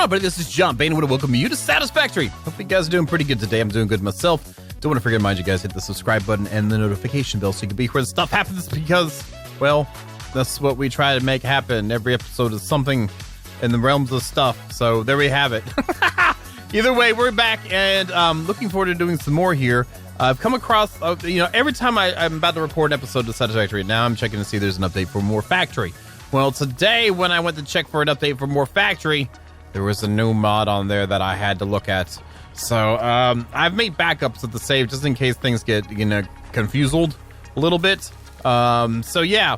on, buddy? This is John Bain. I want to welcome you to Satisfactory. Hope you guys are doing pretty good today. I'm doing good myself. Don't want to forget to remind you guys, hit the subscribe button and the notification bell so you can be where the stuff happens, because, well, that's what we try to make happen. Every episode is something in the realms of stuff. So there we have it. Either way, we're back and looking forward to doing some more here. I've come across, every time I'm about to record an episode of Satisfactory, now I'm checking to see if there's an update for More Factory. Well, today when I went to check for an update for More Factory, there was a new mod on there that I had to look at. So I've made backups of the save just in case things get confused a little bit. So yeah.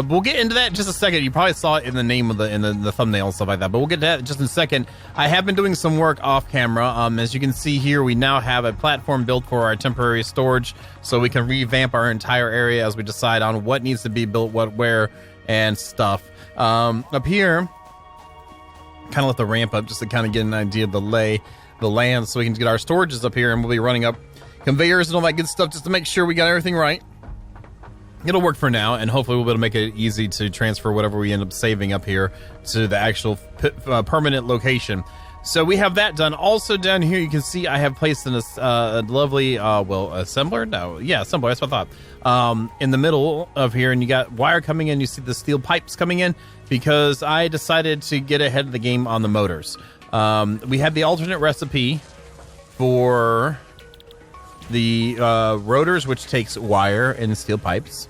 We'll get into that in just a second. You probably saw it in the name of the thumbnail and stuff like that, but we'll get to that just in a second. I have been doing some work off camera. As you can see here, we now have a platform built for our temporary storage, so we can revamp our entire area as we decide on what needs to be built, what, where, and stuff. Up here, kind of let the ramp up just to kind of get an idea of the land, so we can get our storages up here, and we'll be running up conveyors and all that good stuff just to make sure we got everything right. It'll work for now, and hopefully we'll be able to make it easy to transfer whatever we end up saving up here to the actual permanent location. So we have that done. Also down here, you can see I have placed in a lovely, assembler? No, yeah, assembler, that's what I thought. In the middle of here, and you got wire coming in. You see the steel pipes coming in because I decided to get ahead of the game on the motors. We have the alternate recipe for the rotors, which takes wire and steel pipes.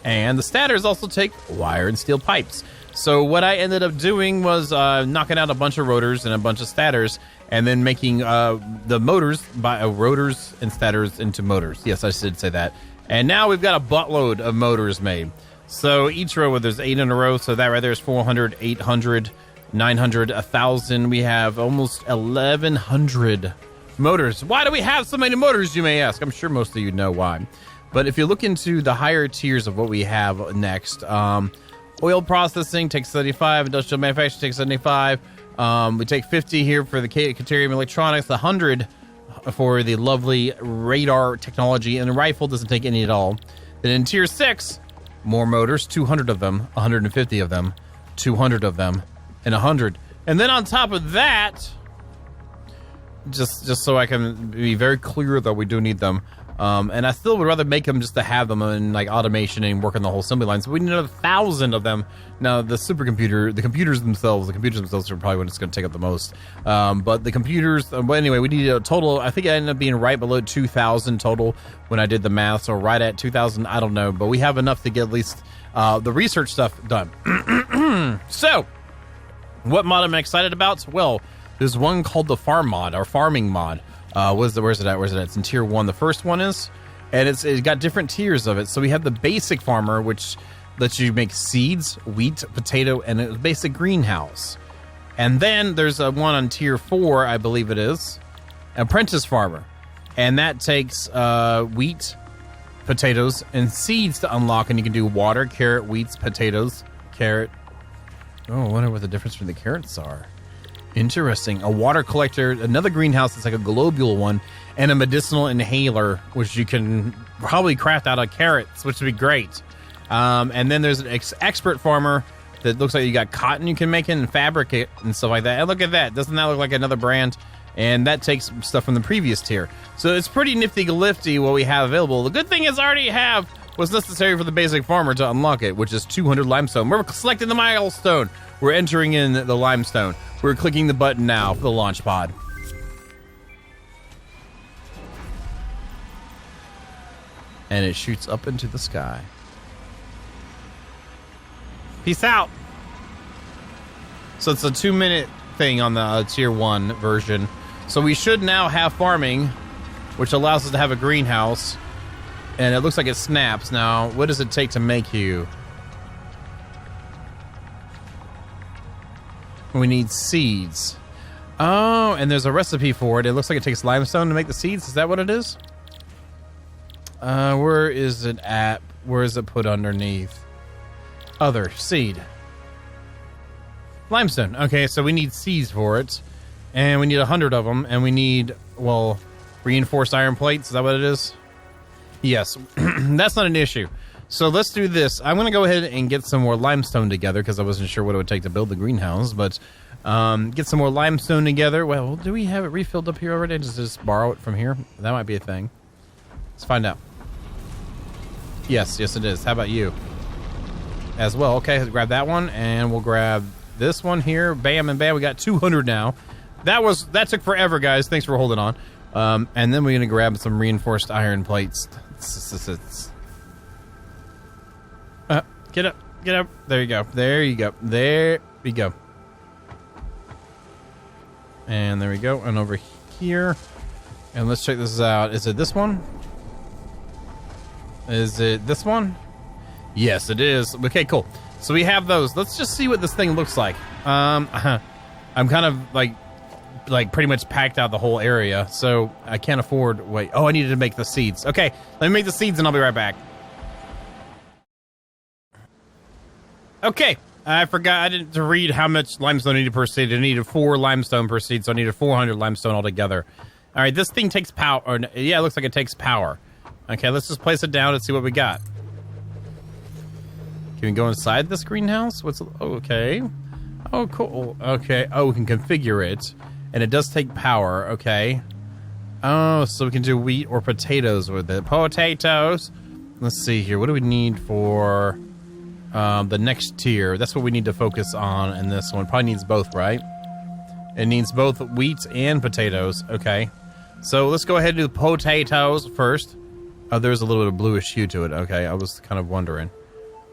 And the stators also take wire and steel pipes. So what I ended up doing was knocking out a bunch of rotors and a bunch of stators, and then making the motors by rotors and stators into motors. Yes, I should say that. And now we've got a buttload of motors made. So each row, there's 8 in a row, so that right there is 400, 800, 900, 1,000. We have almost 1,100 motors. Why do we have so many motors, you may ask? I'm sure most of you know why. But if you look into the higher tiers of what we have next, oil processing takes 75, industrial manufacturing takes 75. We take 50 here for the Caterium electronics, 100 for the lovely radar technology, and the rifle doesn't take any at all. Then in tier 6, more motors, 200 of them, 150 of them, 200 of them, and 100. And then on top of that, just so I can be very clear that we do need them, and I still would rather make them just to have them in like automation and work on the whole assembly line. So we need another 1,000 of them. Now the computers themselves are probably what it's going to take up the most. But the computers, but anyway, we need a total. I think I ended up being right below 2,000 total when I did the math, so right at 2,000. I don't know, but we have enough to get at least the research stuff done. So, what mod am I excited about? Well, there's one called the farm mod, or farming mod. Where's it at? It's in tier 1. The first one is, and it's got different tiers of it. So we have the basic farmer, which lets you make seeds, wheat, potato, and a basic greenhouse. And then there's a one on tier 4, I believe it is, apprentice farmer, and that takes wheat, potatoes, and seeds to unlock. And you can do water, carrot, wheats, potatoes, carrot. Oh, I wonder what the difference between the carrots are. Interesting. A water collector, another greenhouse that's like a globule one, and a medicinal inhaler, which you can probably craft out of carrots, which would be great. And then there's an expert farmer that looks like you got cotton you can make it and fabric it and stuff like that. And look at that. Doesn't that look like another brand? And that takes stuff from the previous tier. So it's pretty nifty-lifty what we have available. The good thing is I already have what's necessary for the basic farmer to unlock it, which is 200 limestone. We're selecting the milestone. We're entering in the limestone. We're clicking the button now for the launch pod. And it shoots up into the sky. Peace out. So it's a 2-minute thing on the tier 1 version. So we should now have farming, which allows us to have a greenhouse. And it looks like it snaps. Now, what does it take to make you? We need seeds. Oh, and there's a recipe for it. It looks like it takes limestone to make the seeds. Is that what it is? Where is it at? Where is it put underneath? Other seed. Limestone. Okay, so we need seeds for it. And we need 100 of them. And we need, well, reinforced iron plates. Is that what it is? Yes. That's not an issue. So let's do this. I'm going to go ahead and get some more limestone together because I wasn't sure what it would take to build the greenhouse, but get some more limestone together. Well, do we have it refilled up here already? Just borrow it from here? That might be a thing. Let's find out. Yes, it is. How about you? As well. Okay, let's grab that one, and we'll grab this one here. Bam and bam. We got 200 now. That took forever, guys. Thanks for holding on. And then we're going to grab some reinforced iron plates. Get up. There you go. There we go. And there we go. And over here. And let's check this out. Is it this one? Is it this one? Yes, it is. Okay, cool. So we have those. Let's just see what this thing looks like. I'm kind of like pretty much packed out the whole area, so I can't afford. Wait. Oh, I needed to make the seeds. Okay, let me make the seeds, and I'll be right back. Okay, I forgot. I didn't read how much limestone I needed per seed. I needed 4 limestone per seed, so I needed 400 limestone altogether. All right, this thing takes power. Or, yeah, it looks like it takes power. Okay, let's just place it down and see what we got. Can we go inside this greenhouse? Okay. Oh, cool. Okay. Oh, we can configure it. And it does take power. Okay. Oh, so we can do wheat or potatoes with it. Potatoes. Let's see here. What do we need for the next tier? That's what we need to focus on in this one. Probably needs both, right? It needs both wheat and potatoes. Okay. So let's go ahead and do the potatoes first. Oh, there's a little bit of bluish hue to it. Okay, I was kind of wondering.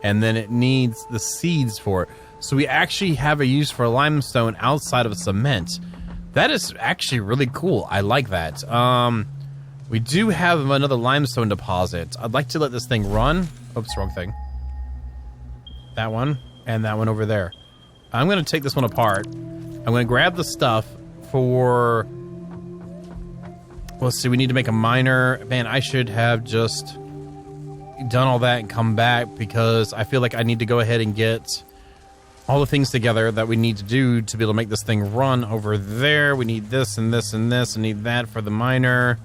And then it needs the seeds for it. So we actually have a use for limestone outside of cement. That is actually really cool. I like that. We do have another limestone deposit. I'd like to let this thing run. Oops, wrong thing. That one and that one over there. I'm going to take this one apart. I'm going to grab the stuff for... Let's see, we need to make a miner. Man, I should have just done all that and come back because I feel like I need to go ahead and get all the things together that we need to do to be able to make this thing run over there. We need this and this and this. I need that for the miner.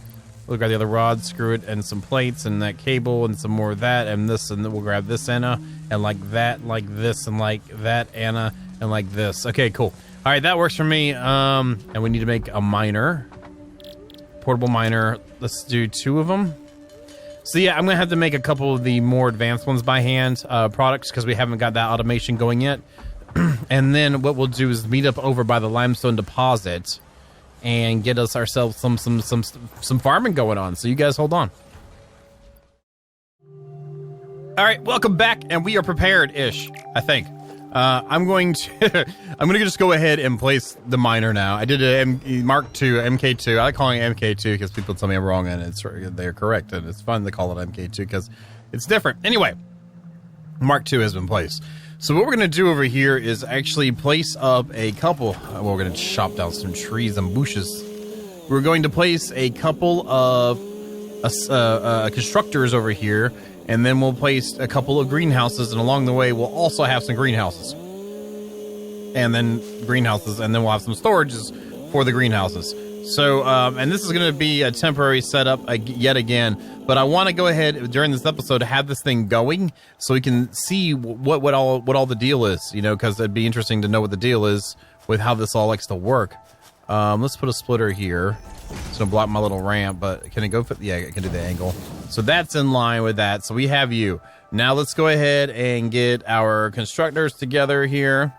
We'll grab the other rod, screw it, and some plates and that cable and some more of that and this, and then we'll grab this Anna and like that, like this, and like that Anna, and like this. Okay, cool. All right, that works for me. And we need to make a miner. Portable miner. Let's do 2 of them. So yeah, I'm gonna have to make a couple of the more advanced ones by hand products because we haven't got that automation going yet. And then what we'll do is meet up over by the limestone deposit and get us ourselves some farming going on. So you guys hold on. All right, welcome back, and we are prepared-ish, I think. I'm going to just go ahead and place the miner now. I did a Mark II, MK2. I like calling it MK2 because people tell me I'm wrong, and they're correct, and it's fun to call it MK2 because it's different. Anyway, Mark II has been placed. So what we're going to do over here is actually place up a couple... Well, we're going to chop down some trees and bushes. We're going to place a couple of constructors over here, and then we'll place a couple of greenhouses, and along the way we'll also have some greenhouses. And then we'll have some storages for the greenhouses. So, and this is going to be a temporary setup yet again, but I want to go ahead during this episode to have this thing going so we can see what all the deal is, you know, because it'd be interesting to know what the deal is with how this all likes to work. Let's put a splitter here. It's going to block my little ramp, but can it go? Yeah, it can do the angle. So that's in line with that. So we have you. Now let's go ahead and get our constructors together here.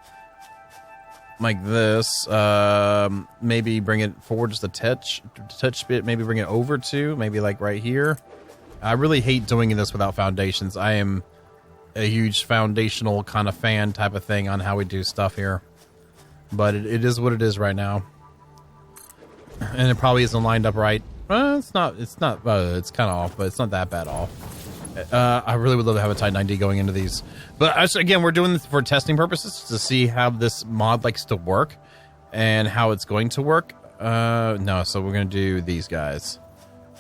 Like this. Maybe bring it forward just a touch bit. Maybe bring it over to, maybe like right here. I really hate doing this without foundations. I am a huge foundational kind of fan type of thing on how we do stuff here. But it is what it is right now. And it probably isn't lined up right. It's kind of off, but it's not that bad off. I really would love to have a tight 90 going into these. But again, we're doing this for testing purposes to see how this mod likes to work and how it's going to work. No, so we're going to do these guys.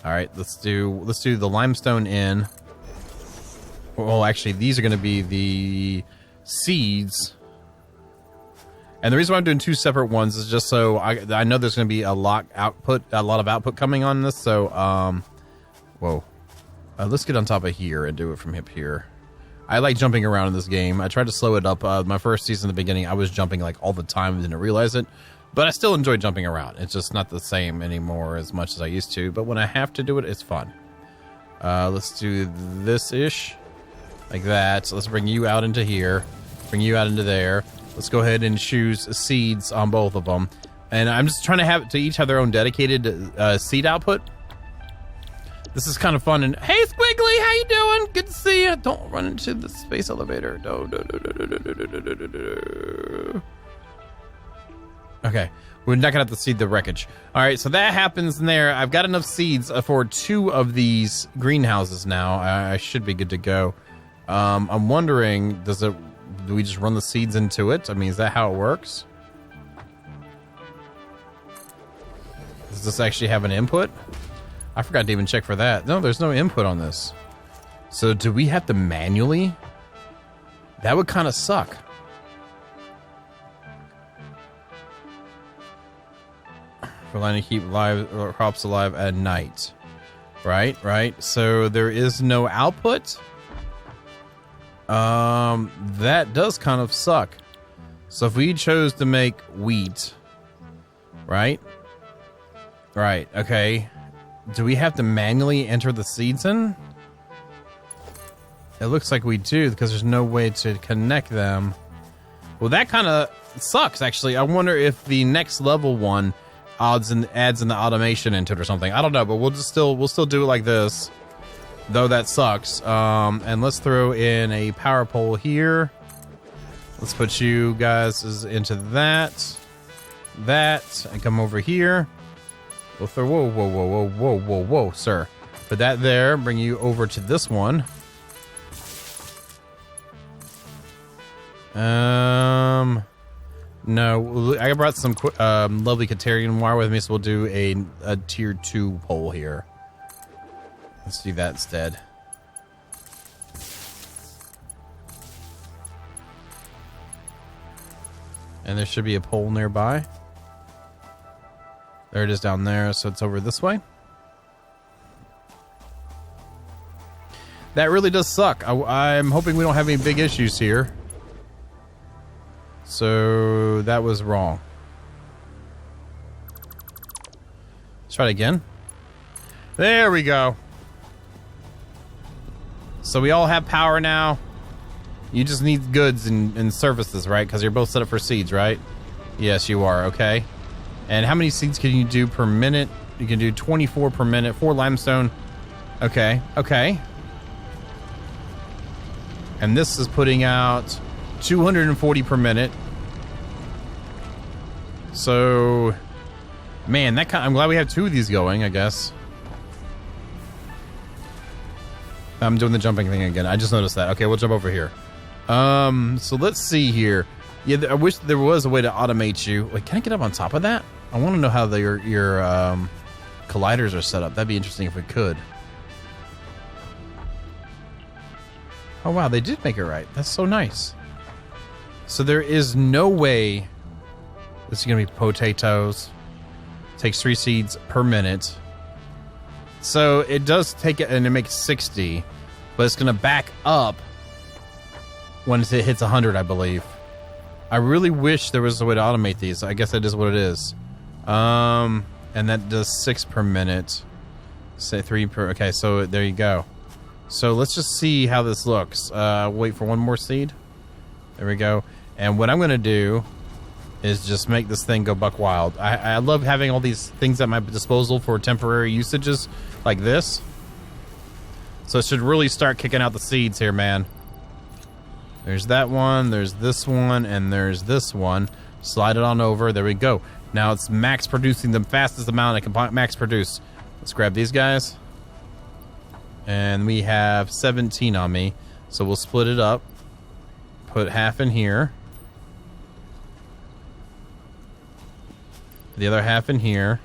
All right, let's do the limestone in. Well, actually, these are going to be the seeds. And the reason why I'm doing 2 separate ones is just so I know there's going to be a lot of output coming on this. So, whoa. Let's get on top of here and do it from here. I like jumping around in this game. I tried to slow it up. My first season in the beginning, I was jumping like all the time and didn't realize it. But I still enjoy jumping around. It's just not the same anymore as much as I used to. But when I have to do it, it's fun. Let's do this-ish. Like that. So let's bring you out into here. Bring you out into there. Let's go ahead and choose seeds on both of them. And I'm just trying to have to each have their own dedicated seed output. This is kind of fun. And hey, Squiggly, how you doing? Good to see you. Don't run into the space elevator. No. Okay, we're not gonna have to seed the wreckage. All right, so that happens in there. I've got enough seeds for 2 of these greenhouses now. I should be good to go. I'm wondering, do we just run the seeds into it? I mean, is that how it works? Does this actually have an input? I forgot to even check for that. No, there's no input on this. So do we have to manually? That would kind of suck. For allowing to keep crops alive at night. Right. So there is no output. That does kind of suck. So if we chose to make wheat, right? Right, okay. Do we have to manually enter the seeds in? It looks like we do, because there's no way to connect them. Well, that kind of sucks, actually. I wonder if the next level one adds in the automation into it or something. I don't know, but we'll still do it like this. Though that sucks. And let's throw in a power pole here. Let's put you guys into that, and come over here. We'll throw, whoa, sir. Put that there, bring you over to this one. No, I brought some lovely Katerian wire with me, so we'll do a tier 2 pole here. Let's do that instead. And there should be a pole nearby. There it is down there, so it's over this way. That really does suck. I'm hoping we don't have any big issues here. So that was wrong. Let's try it again. There we go. So we all have power now. You just need goods and services, right? Because you're both set up for seeds, right? Yes, you are. Okay. And how many seeds can you do per minute? You can do 24 per minute. 4 limestone. Okay. Okay. And this is putting out 240 per minute. So, man, I'm glad we have 2 of these going, I guess. I'm doing the jumping thing again. I just noticed that. Okay, we'll jump over here. So let's see here. Yeah, I wish there was a way to automate you. Wait, can I get up on top of that? I want to know how your colliders are set up. That'd be interesting if we could. Oh, wow, they did make it right. That's so nice. So there is no way this is going to be potatoes. Takes 3 seeds per minute. So it does take it, and it makes 60, but it's going to back up when it hits 100, I believe. I really wish there was a way to automate these. I guess that is what it is. And that does 6 per minute. Say 3 per... Okay, so there you go. So let's just see how this looks. Wait for one more seed. There we go. And what I'm going to do is just make this thing go buck wild. I love having all these things at my disposal for temporary usages like this. So it should really start kicking out the seeds here, man. There's that one, there's this one, and there's this one. Slide it on over. There we go. Now it's max producing the fastest amount I can max produce. Let's grab these guys. And we have 17 on me. So we'll split it up. Put half in here. The other half in here.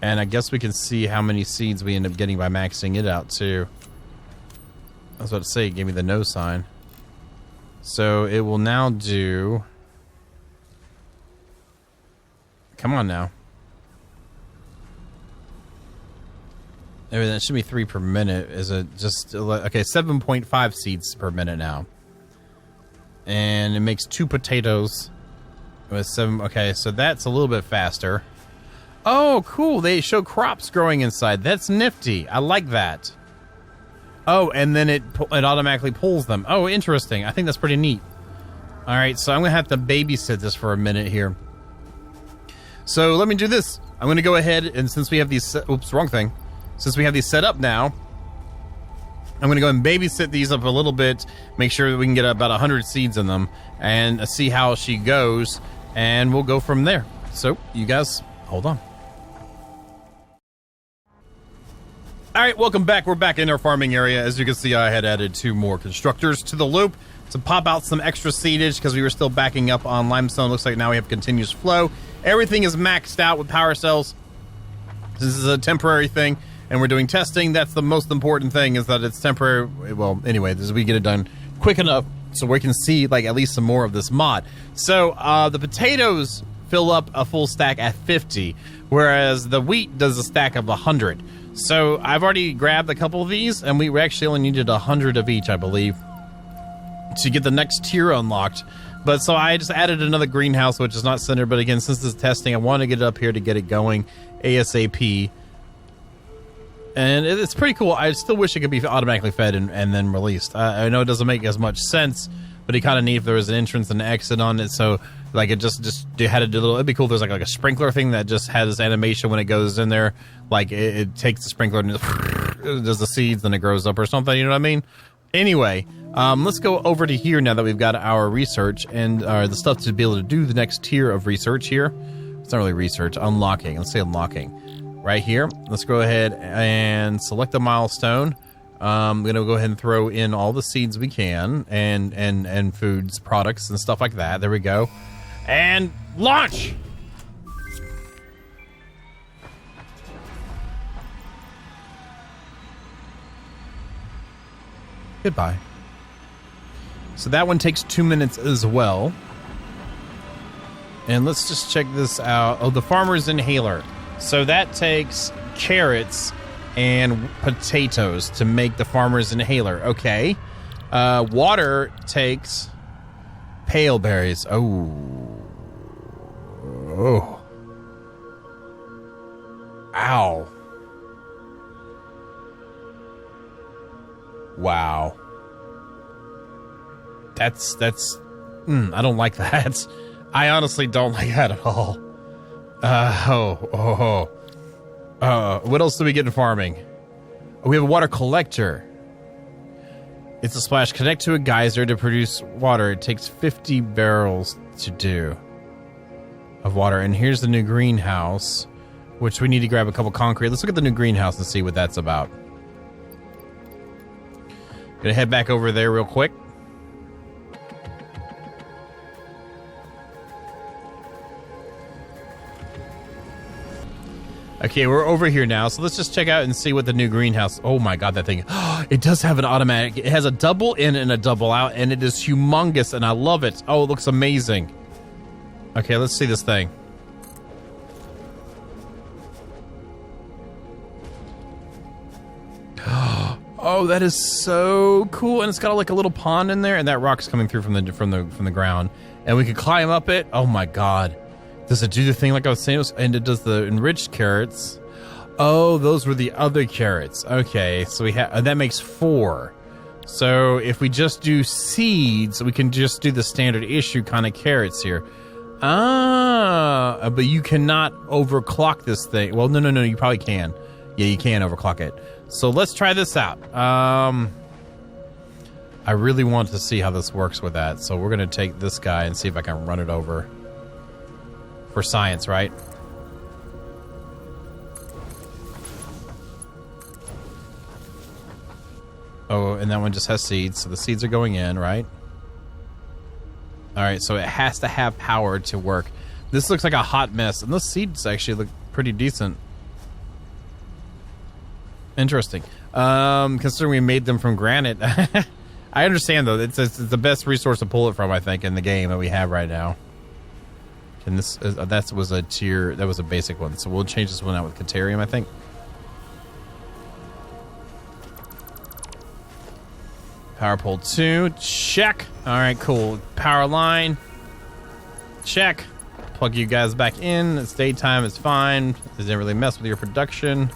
And I guess we can see how many seeds we end up getting by maxing it out too. I was about to say, it gave me the no sign. So it will now do... Come on now. That should be 3 per minute. Is it just okay? 7.5 seeds per minute now, and it makes 2 potatoes with 7. Okay, so that's a little bit faster. Oh, cool! They show crops growing inside. That's nifty. I like that. Oh, and then it automatically pulls them. Oh, interesting. I think that's pretty neat. All right, so I'm gonna have to babysit this for a minute here. So let me do this. I'm gonna go ahead and since we have these. Oops, wrong thing. Since we have these set up now, I'm going to go and babysit these up a little bit, make sure that we can get about 100 seeds in them, and see how she goes, and we'll go from there. So, you guys, hold on. All right, welcome back. We're back in our farming area. As you can see, I had added 2 more constructors to the loop to pop out some extra seedage because we were still backing up on limestone. Looks like now we have continuous flow. Everything is maxed out with power cells. This is a temporary thing. And we're doing testing. That's the most important thing, is that it's temporary. Well, anyway, this we get it done quick enough so we can see like at least some more of this mod. So the potatoes fill up a full stack at 50, whereas the wheat does a stack of 100. So I've already grabbed a couple of these, and we actually only needed 100 of each, I believe, to get the next tier unlocked. But so I just added another greenhouse, which is not centered. But again, since this is testing, I want to get it up here to get it going ASAP. And it's pretty cool. I still wish it could be automatically fed and then released. I know it doesn't make as much sense, but it kind of neat if there was an entrance and an exit on it. So like it just had to do a little. It'd be cool if there's like a sprinkler thing that just has this animation when it goes in there. Like it takes the sprinkler and it does the seeds, then it grows up or something. You know what I mean? Anyway, let's go over to here now that we've got our research and the stuff to be able to do the next tier of research here. It's not really research. Unlocking. Let's say unlocking. Right here, let's go ahead and select a milestone. I'm gonna go ahead and throw in all the seeds we can and foods, products, and stuff like that. There we go, and launch. Goodbye. So that one takes 2 minutes as well. And let's just check this out. Oh, the farmer's inhaler. So that takes carrots and potatoes to make the farmer's inhaler. Okay. Water takes pale berries. Oh. Oh. Ow. Wow. That's I don't like that. I honestly don't like that at all. What else do we get in farming? Oh, we have a water collector. It's a splash. Connect to a geyser to produce water. It takes 50 barrels to do of water. And here's the new greenhouse, which we need to grab a couple concrete. Let's look at the new greenhouse and see what that's about. Gonna head back over there real quick. Okay, we're over here now, so let's just check out and see what the new greenhouse... Oh my god, that thing... It does have an automatic... It has a double in and a double out, and it is humongous, and I love it. Oh, it looks amazing. Okay, let's see this thing. Oh, that is so cool, and it's got like a little pond in there, and that rock's coming through from the ground, and we can climb up it. Oh my god. Does it do the thing like I was saying? And it does the enriched carrots. Oh, those were the other carrots. Okay, so we have that makes 4. So if we just do seeds, we can just do the standard issue kind of carrots here. Ah, but you cannot overclock this thing. Well, no, you probably can. Yeah, you can overclock it. So let's try this out. I really want to see how this works with that. So we're gonna take this guy and see if I can run it over. For science, right? Oh, and that one just has seeds, so the seeds are going in, right? Alright, so it has to have power to work. This looks like a hot mess, and those seeds actually look pretty decent. Interesting. Considering we made them from granite. I understand, though. It's the best resource to pull it from, I think, in the game that we have right now. And this that was a tier, that was a basic one, so we'll change this one out with Caterium, I think. Power pole 2, check. All right, cool. Power line, check. Plug you guys back in. It's daytime, it's fine. Doesn't really mess with your production.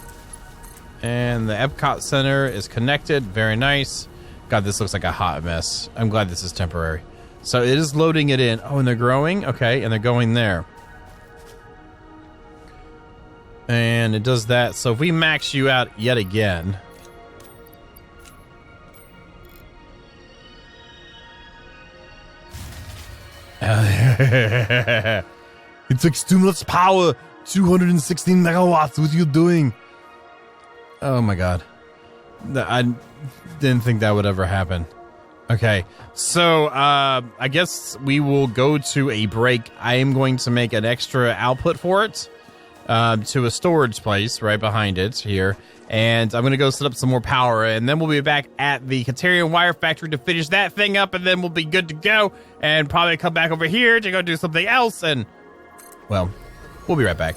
And the Epcot Center is connected. Very nice. God, this looks like a hot mess. I'm glad this is temporary. So it is loading it in. Oh, and they're growing? Okay, and they're going there. And it does that. So if we max you out yet again... It takes too much power. 216 megawatts. What are you doing? Oh my god. I didn't think that would ever happen. Okay, so I guess we will go to a break. I am going to make an extra output for it to a storage place right behind it here. And I'm going to go set up some more power, and then we'll be back at the Katerian Wire Factory to finish that thing up, and then we'll be good to go, and probably come back over here to go do something else, and, well, we'll be right back.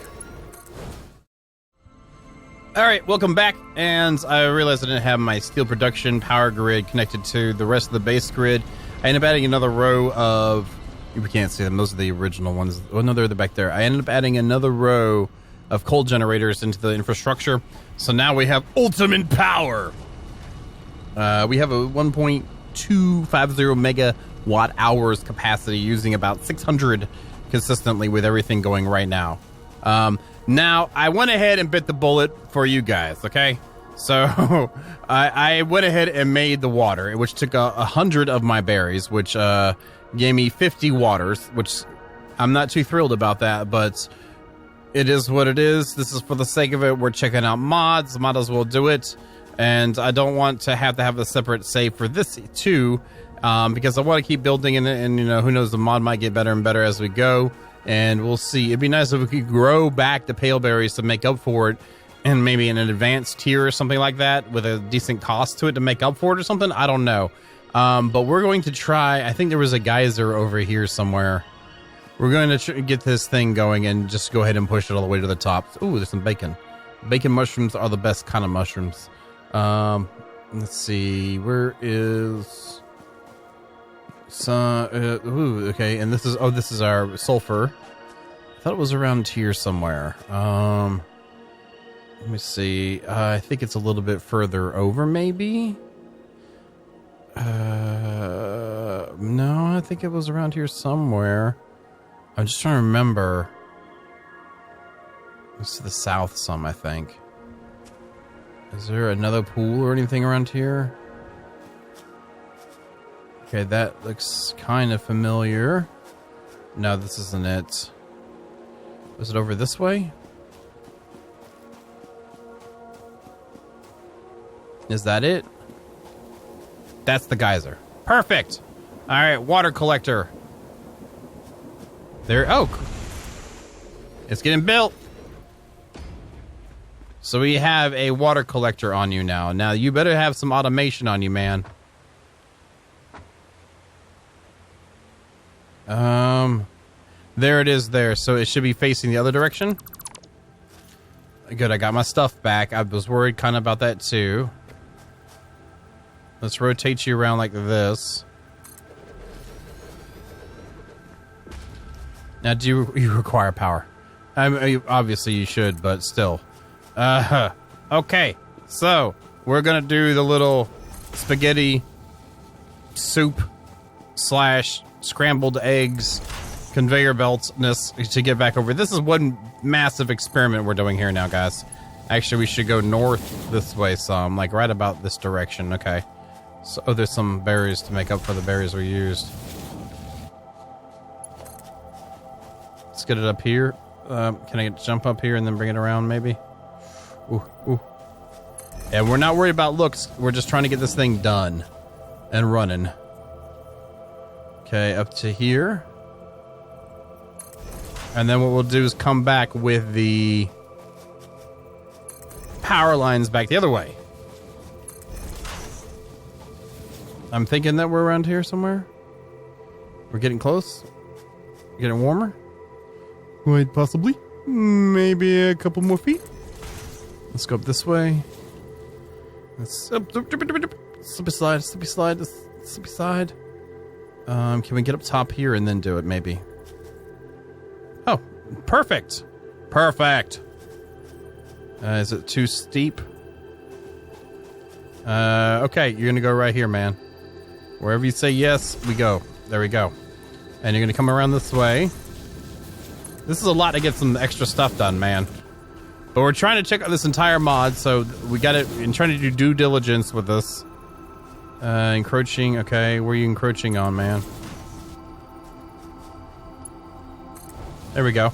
All right, welcome back, and I realized I didn't have my steel production power grid connected to the rest of the base grid. I ended up adding another row of... We can't see them. Those are the original ones. Oh, no, they're back there. I ended up adding another row of coal generators into the infrastructure. So now we have ultimate power. We have a 1.250 megawatt hours capacity, using about 600 consistently with everything going right now. Now, I went ahead and bit the bullet for you guys, okay? So, I went ahead and made the water, which took 100 of my berries, which gave me 50 waters, which I'm not too thrilled about that, but it is what it is. This is for the sake of it. We're checking out mods. Might as well do it. And I don't want to have a separate save for this, too, because I want to keep building in it, and, you know, who knows, the mod might get better and better as we go. And we'll see. It'd be nice if we could grow back the pale berries to make up for it, and maybe in an advanced tier or something like that with a decent cost to it to make up for it or something. I don't know. But we're going to try. I think there was a geyser over here somewhere. We're going to get this thing going and just go ahead and push it all the way to the top. Ooh, there's some bacon. Bacon mushrooms are the best kind of mushrooms. Let's see. Where is... ooh, okay, and this is... Oh, this is our sulfur. I thought it was around here somewhere. Let me see. I think it's a little bit further over, maybe? No, I think it was around here somewhere. I'm just trying to remember. It's to the south some, I think. Is there another pool or anything around here? Okay, that looks kind of familiar. No, this isn't it. Was it over this way? Is that it? That's the geyser. Perfect! Alright, water collector. There, oh! It's getting built! So we have a water collector on you now. Now, you better have some automation on you, man. There it is there. So it should be facing the other direction. Good, I got my stuff back. I was worried kind of about that too. Let's rotate you around like this. Now, do you require power? Obviously you should, but still. Okay, so we're gonna do the little spaghetti soup slash scrambled eggs conveyor beltness to get back over. This is one massive experiment we're doing here now, guys. Actually, we should go north this way some, like right about this direction. Okay. So, oh, there's some berries to make up for the berries we used. Let's get it up here. Can I jump up here and then bring it around, maybe? Ooh, ooh. And we're not worried about looks. We're just trying to get this thing done and running. Okay, up to here. And then what we'll do is come back with the power lines back the other way. I'm thinking that we're around here somewhere. We're getting close. Getting warmer. Quite possibly. Maybe a couple more feet. Let's go up this way. Let's up. Slippy slide, slippy slide, slippy slide. Can we get up top here and then do it, maybe? Oh, perfect. Perfect. Is it too steep? Okay, you're gonna go right here, man. Wherever you say yes, we go. There we go. And you're gonna come around this way. This is a lot to get some extra stuff done, man. But we're trying to check out this entire mod, so we got it and trying to do due diligence with this. Encroaching, okay, where are you encroaching on, man? There we go.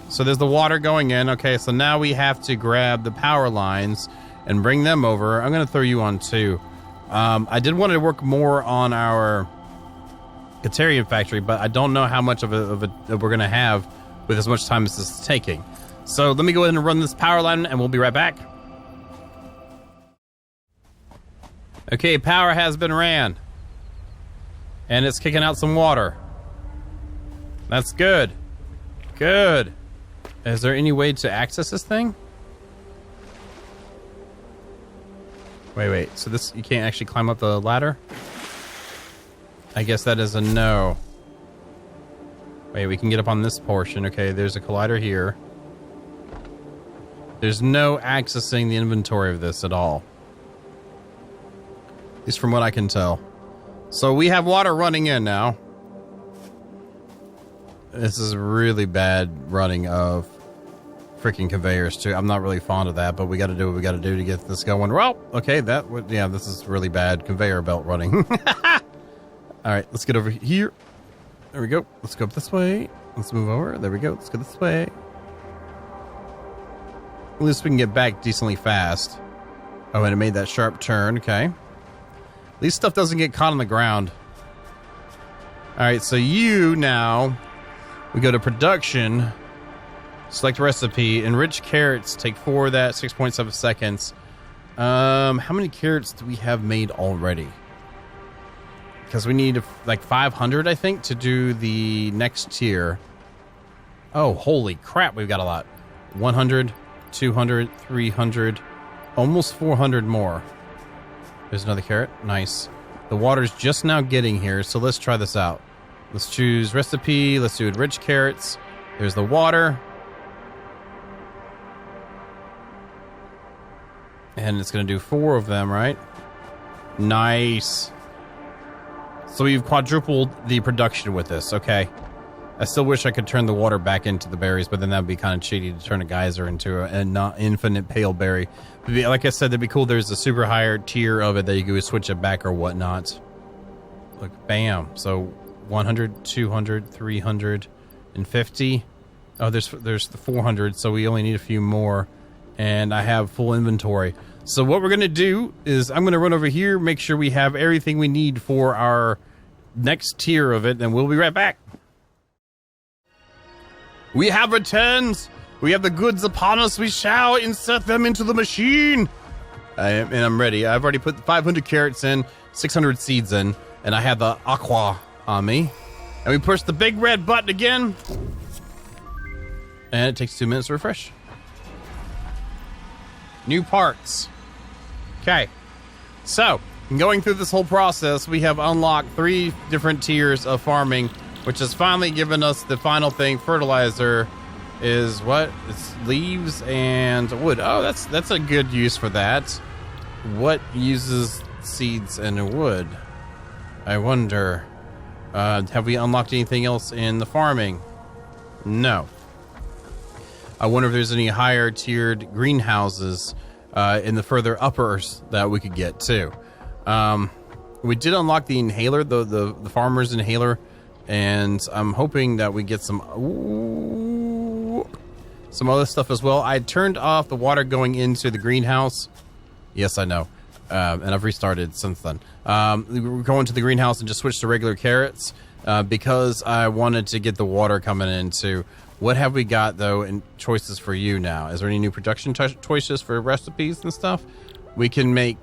So there's the water going in. Okay, so now we have to grab the power lines and bring them over. I'm gonna throw you on too. I did want to work more on our Katarian factory, but I don't know how much of it we're gonna have with as much time as this is taking. So let me go ahead and run this power line and we'll be right back. Okay, power has been ran. And it's kicking out some water. That's good. Good. Is there any way to access this thing? Wait. So this, you can't actually climb up the ladder? I guess that is a no. Wait, we can get up on this portion. Okay, there's a collider here. There's no accessing the inventory of this at all. At least from what I can tell. So we have water running in now. This is really bad running of freaking conveyors too. I'm not really fond of that, but we got to do what we got to do to get this going. Well, okay, that would, yeah, this is really bad conveyor belt running. All right, let's get over here. There we go. Let's go up this way. Let's move over. There we go. Let's go this way. At least we can get back decently fast. Oh, and it made that sharp turn. Okay. At least stuff doesn't get caught on the ground. All right, so you now, we go to production, select recipe, enriched carrots, take 4 of that, 6.7 seconds. How many carrots do we have made already? Because we need like 500, I think, to do the next tier. Oh, holy crap, we've got a lot. 100, 200, 300, almost 400 more. There's another carrot. Nice. The water's just now getting here, so let's try this out. Let's choose recipe. Let's do enriched carrots. There's the water. And it's going to do 4 of them, right? Nice. So we've quadrupled the production with this. Okay. I still wish I could turn the water back into the berries, but then that would be kind of cheaty to turn a geyser into a not infinite pale berry. But like I said, that'd be cool. There's a super higher tier of it that you could switch it back or whatnot. Look, bam. So 100, 200, 350. Oh, there's the 400, so we only need a few more. And I have full inventory. So what we're going to do is I'm going to run over here, make sure we have everything we need for our next tier of it, and we'll be right back. We have returned. We have the goods upon us. We shall insert them into the machine. And I'm ready. I've already put 500 carrots in, 600 seeds in, and I have the aqua on me. And we push the big red button again. And it takes 2 minutes to refresh. New parts. Okay. So, going through this whole process, we have unlocked 3 different tiers of farming, which has finally given us the final thing. Fertilizer is what? It's leaves and wood. Oh, that's a good use for that. What uses seeds and wood? I wonder. Have we unlocked anything else in the farming? No. I wonder if there's any higher tiered greenhouses in the further uppers that we could get too. We did unlock the inhaler, the farmer's inhaler, and I'm hoping that we get some other stuff as well. I turned off the water going into the greenhouse. Yes, I know. And I've restarted since then. We're going to the greenhouse and just switch to regular carrots because I wanted to get the water coming into. What have we got, though, in choices for you now? Is there any new production choices for recipes and stuff? We can make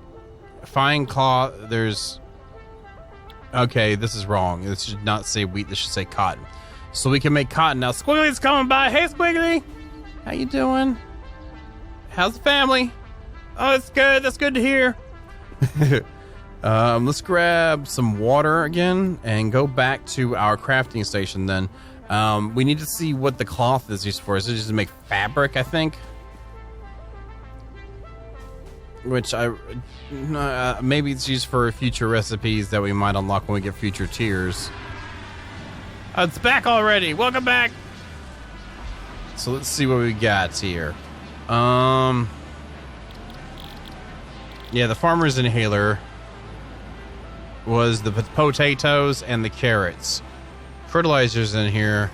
fine cloth. There's... Okay, this is wrong. This should not say wheat. This should say cotton. So we can make cotton. Now, Squiggly's coming by. Hey, Squiggly. How you doing? How's the family? Oh, that's good. That's good to hear. Let's grab some water again and go back to our crafting station then. We need to see what the cloth is used for. Is it just to make fabric, I think? Which maybe it's used for future recipes that we might unlock when we get future tiers. It's back already. Welcome back. So let's see what we got here. Yeah, the farmer's inhaler was the potatoes and the carrots. Fertilizers in here.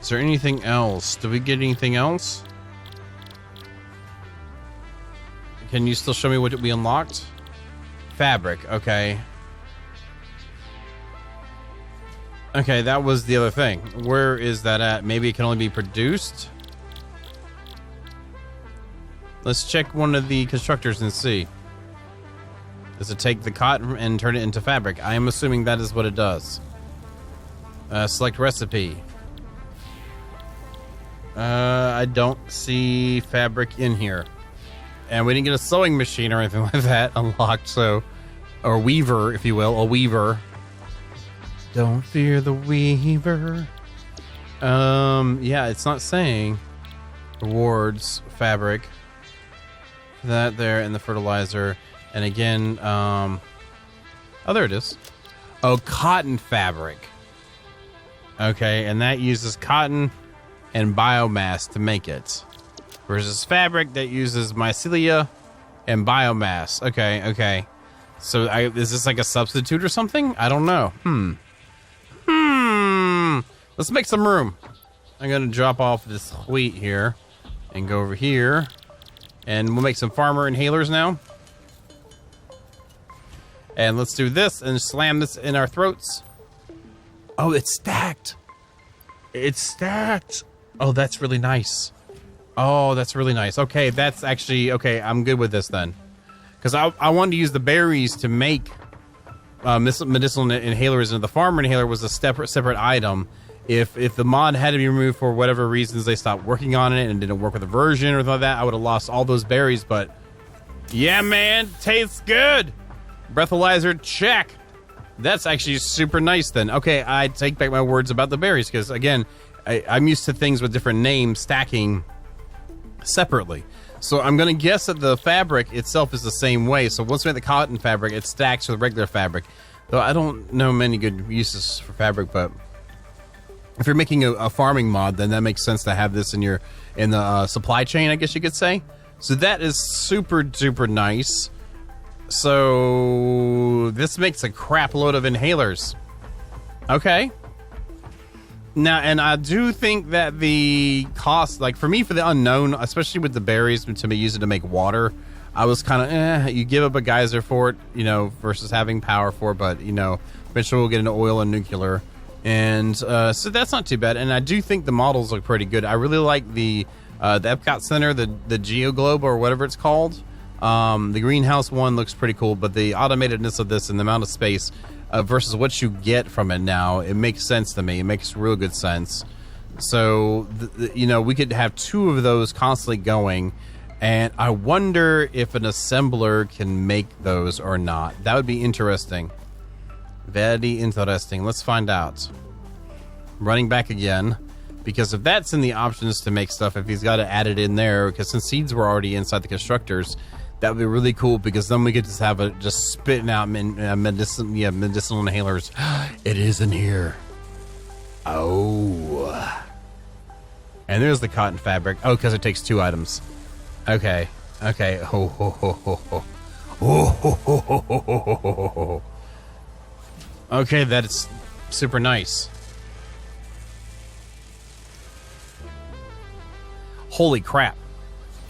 Is there anything else? Did we get anything else? Can you still show me what we unlocked? Fabric, okay. Okay, that was the other thing. Where is that at? Maybe it can only be produced? Let's check one of the constructors and see. Does it take the cotton and turn it into fabric? I am assuming that is what it does. Select recipe. I don't see fabric in here. And we didn't get a sewing machine or anything like that unlocked, so... Or weaver, if you will. A weaver. Don't fear the weaver. Yeah, it's not saying. Rewards, fabric. That there, and the fertilizer. And again, oh, there it is. Oh, cotton fabric. Okay, and that uses cotton and biomass to make it. Versus fabric that uses mycelia and biomass. Okay, okay. So is this like a substitute or something? I don't know. Let's make some room. I'm going to drop off this wheat here and go over here. And we'll make some farmer inhalers now. And let's do this and slam this in our throats. Oh, it's stacked. It's stacked. Oh, that's really nice. Oh, that's really nice. Okay, that's actually... Okay, I'm good with this then. Because I wanted to use the berries to make medicinal inhalers, and the farmer inhaler was a separate item. If the mod had to be removed for whatever reasons, they stopped working on it and didn't work with the version or something like that, I would have lost all those berries. But yeah, man, tastes good. Breathalyzer, check. That's actually super nice then. Okay, I take back my words about the berries because, again, I'm used to things with different names stacking separately. So I'm going to guess that the fabric itself is the same way. So once we have the cotton fabric, it stacks with regular fabric. Though I don't know many good uses for fabric, but if you're making a farming mod, then that makes sense to have this in the supply chain, I guess you could say. So that is super duper nice. So this makes a crap load of inhalers. Okay. Now, and I do think that the cost, like for me, for the unknown, especially with the berries to be used to make water, I was kind of, you give up a geyser for it, you know, versus having power for it, but, you know, eventually we'll get into oil and nuclear. And so that's not too bad. And I do think the models look pretty good. I really like the Epcot Center, the Geoglobe or whatever it's called. The greenhouse one looks pretty cool, but the automatedness of this and the amount of space versus what you get from it now, it makes sense to me. It makes real good sense. So, you know, we could have two of those constantly going, and I wonder if an assembler can make those or not. That would be interesting. Very interesting. Let's find out. Running back again, because if that's in the options to make stuff, if he's got to add it in there, because since seeds were already inside the constructors, that would be really cool, because then we could just have it just spitting out medicinal inhalers. It is in here. Oh. And there's the cotton fabric. Oh, because it takes 2 items. Okay. Okay. Ho, ho, ho, ho, ho. Oh, ho, ho, ho, ho, ho, ho, ho. Okay, that's super nice. Holy crap.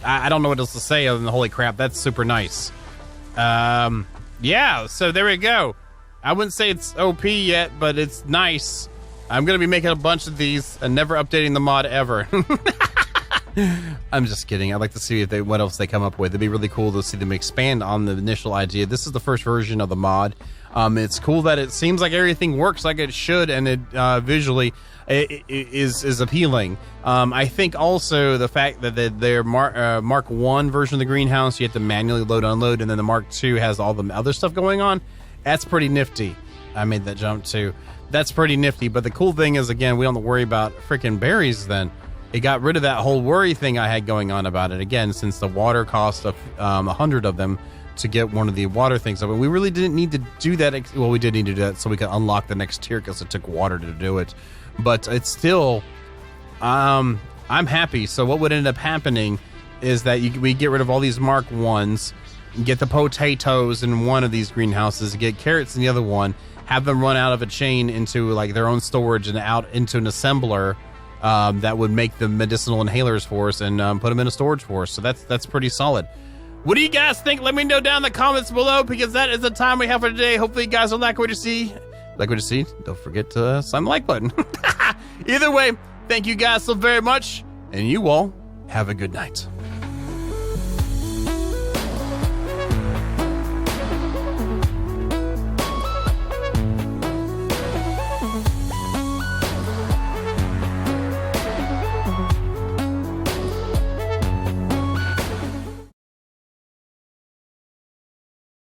I don't know what else to say other than holy crap. That's super nice. Yeah, so there we go. I wouldn't say it's OP yet, but it's nice. I'm going to be making a bunch of these and never updating the mod ever. I'm just kidding. I'd like to see if what else they come up with. It'd be really cool to see them expand on the initial idea. This is the first version of the mod. It's cool that it seems like everything works like it should, and it visually is appealing. I think also the fact that their Mark 1 version of the greenhouse, you have to manually load unload, and then the Mark 2 has all the other stuff going on. That's pretty nifty. I made that jump too. That's pretty nifty. But the cool thing is, again, we don't have to worry about freaking berries then. It got rid of that whole worry thing I had going on about it, again, since the water cost of 100 of them to get one of the water things. I mean, we really didn't need to do that. Well, we did need to do that so we could unlock the next tier because it took water to do it. But it's still, I'm happy. So what would end up happening is that we get rid of all these Mark 1s, get the potatoes in one of these greenhouses, get carrots in the other one, have them run out of a chain into like their own storage and out into an assembler that would make the medicinal inhalers for us and put them in a storage for us. So that's pretty solid. What do you guys think? Let me know down in the comments below, because that is the time we have for today. Hopefully you guys will like what you see. Don't forget to slam the like button. Either way, thank you guys so very much, and you all have a good night.